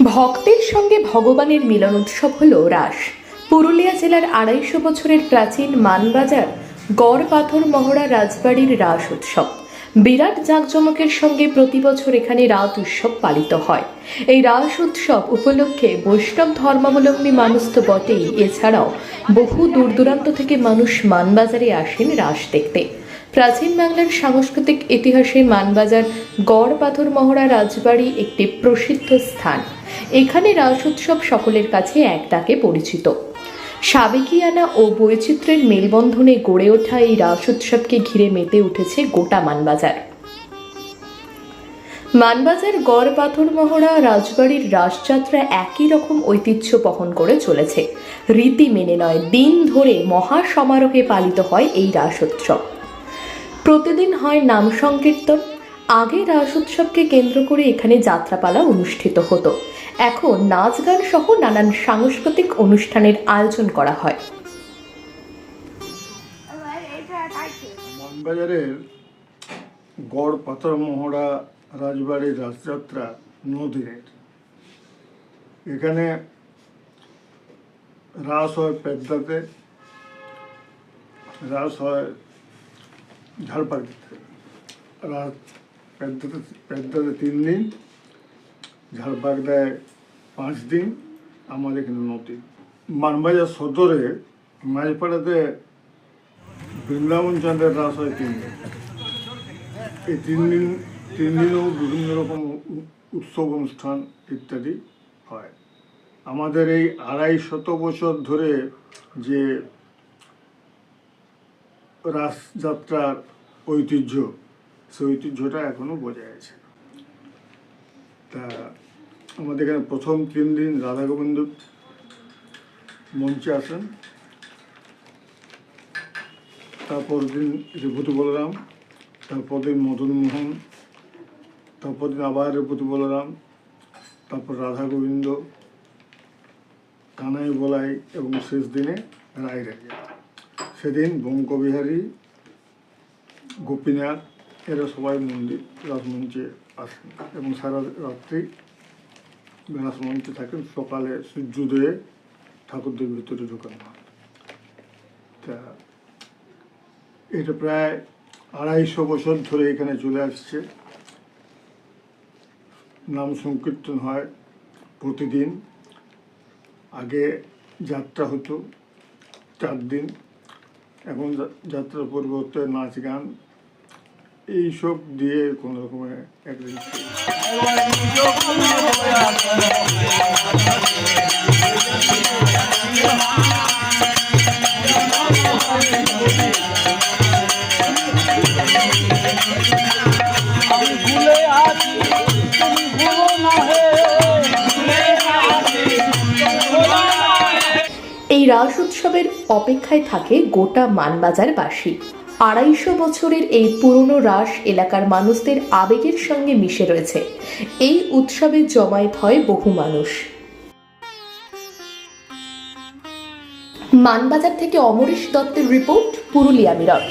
ভক্তের সঙ্গে ভগবানের মিলন উৎসব হল রাস। পুরুলিয়া জেলার ২৫০ বছরের প্রাচীন মানবাজার গড় পাথর মহড়া রাজবাড়ির রাস উৎসব বিরাট জাঁকজমকের সঙ্গে প্রতি বছর এখানে রাত উৎসব পালিত হয়। এই রাস উৎসব উপলক্ষে বৈষ্ণব ধর্মাবলম্বী মানুষ তো বটেই, এছাড়াও বহু দূর দূরান্ত থেকে মানুষ মানবাজারে আসেন রাস দেখতে। প্রাচীন বাংলার সাংস্কৃতিক ইতিহাসে মানবাজার গড় পাথর মহড়া রাজবাড়ি একটি প্রসিদ্ধ স্থান। এখানে রাস উৎসব সকলের কাছে এক ডাকে পরিচিত। সাবেকিয়ানা ও বৈচিত্র্যের মেলবন্ধনে গড়ে ওঠা এই রাস উৎসবকে ঘিরে মেতে উঠেছে গোটা মানবাজার। মানবাজার গড় পাথর মহড়া রাজবাড়ির রাসযাত্রা একই রকম ঐতিহ্য বহন করে চলেছে। রীতি মেনে নয়, দিন ধরে মহা সমারোহে পালিত হয় এই রাস উৎসব। প্রতিদিন হয় নাম সংকীর্তন। আগে রাস উৎসবকে কেন্দ্র করে এখানে যাত্রাপালা অনুষ্ঠিত হতো। এখন নাচ গান সহ নানান সাংস্কৃতিক অনুষ্ঠানের আয়োজন করা হয়। মানবাজারের গড় পাথর মহড়া রাজবাড়ির রাসযাত্রা ৯ দিনের। এখানে রাস হয় পেদ্দাতে, রাস হয় ঝাড়পাড়িতে। রাত পেদ্দাতে ৩ দিন, ঝাড়পাড়িতে ৫ দিন, আমাদের এখানে ৯ দিন। মানবাজার সদরে মাঝপাড়াতে বৃন্দাবন চাঁদের রাস হয় ৩ দিন। এই ৩ দিনেও বিভিন্ন রকম উৎসব অনুষ্ঠান ইত্যাদি হয়। আমাদের এই ২৫০ বছর ধরে যে রাসযাত্রার ঐতিহ্য, সেই ঐতিহ্যটা এখনো বজায় আছে। তা আমাদের এখানে প্রথম ৩ দিন রাধা গোবিন্দ মঞ্চে আসেন, তারপর দিন রেবতী বলরাম, তারপর দিন মদন মোহন, তারপর দিন আবার রেবতী বলরাম, তারপর রাধা গোবিন্দ, কানাই বলাই এবং শেষ দিনে রায় রাজা। সেদিন বঙ্কবিহারী, গোপীনাথ এরা সবাই রাসমঞ্চে আসেন এবং সারা রাত্রি রাসমঞ্চে থাকেন। সকালে সূর্যোদয়ে ঠাকুরদের ভিতরে ঢোকানো হয়। তা এটা প্রায় ২৫০ বছর ধরে এখানে চলে আসছে। নাম সংকীর্তন হয় প্রতিদিন। আগে যাত্রা হতো ৪ দিন, এখন যাত্রার পরিবর্তে নাচ গান এইসব দিয়ে কোনো রকমের একদিন। এই রাস উৎসবের অপেক্ষায় থাকে গোটা মানবাজারবাসী। ২৫০ বছরের এই পুরনো রাস এলাকার মানুষদের আবেগের সঙ্গে মিশে রয়েছে। এই উৎসবে জমায়েত হয় বহু মানুষ। মানবাজার থেকে অমরেশ দত্তের রিপোর্ট, পুরুলিয়া মিরর।